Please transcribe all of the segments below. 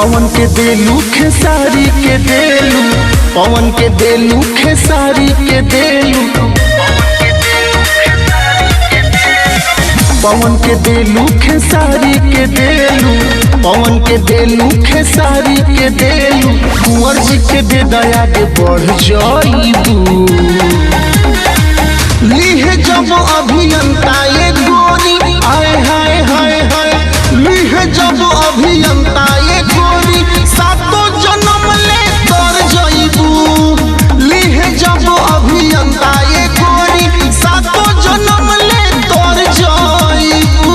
पवन के देलू खेसारी के देलू, पवन के देलू खेसारी के देलू, पवन के देलू खेसारी के देलू, पवन के देलू खेसारी के देलू। कुंवर जी के दे दया के बढ़ जाइबू, लीहे जब अभियंता ये गोरी, आए हाय हाय हाय, लीहे जब अभियंता ये गोरी, सातों जन्म ले तर जाइबू। लीहे जब अभियंता ये गोरी, सातों जन्म ले तर जाइबू।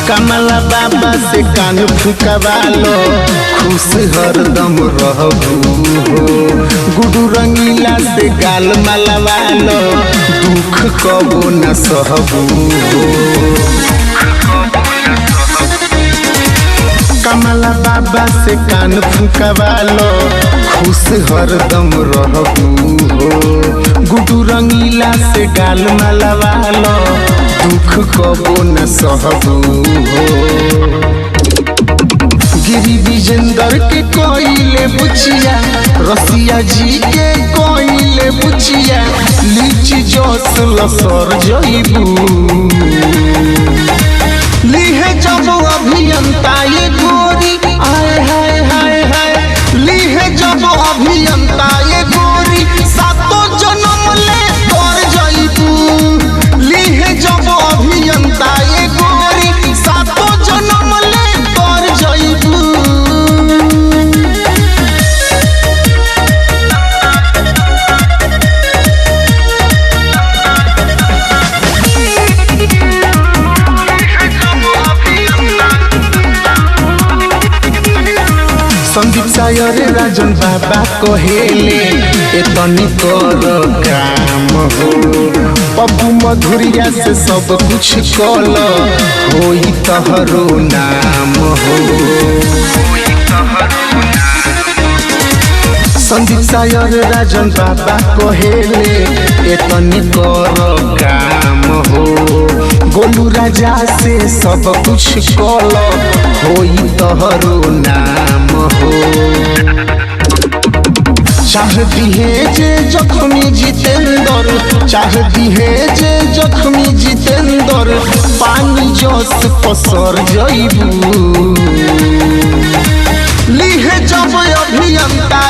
कमला बाबा से कान फुकवालो, खुश हरदम रहबू हो। गुडू रंगीला से गाल मलवालो, दुख कबो न सहबू हो। कमला बाबा से कान फुकवालो, खुश हरदम रहबू हो। गुडू रंगीला से गाल मलवालो, दुख कबो न सहबू हो। गिरी विजेंदर के कोइले बुचिया, रसिया जी के कोइले बुचिया, लीची जोस लसर जइबू। लीहे जब अभियंता ये गोरी, आए हाय हाय हाय, लीहे जब अभियंता ये गोरी, सातों जन्म ले तर जाइबू। लीहे जब अभियंता ये गोरी, सातों जन्म ले तर जाइबू। संदीप सायर राजन बाबा कहेले, एतनी कर काम हो। पप्पू मधुरिया से सब कुछ कल, होई तहरो नाम हो। संदीप सायर राजन बाबा कहेले, एतनी कर काम हो। गोलू राजा से सब कुछ कल, होई तहरो नाम हो। चाहती है जे जख्मी जितेंद्र, चाहती है जे जख्मी जितेंद्र, पानी जस पसर जइबू। लीहे जब अभियंता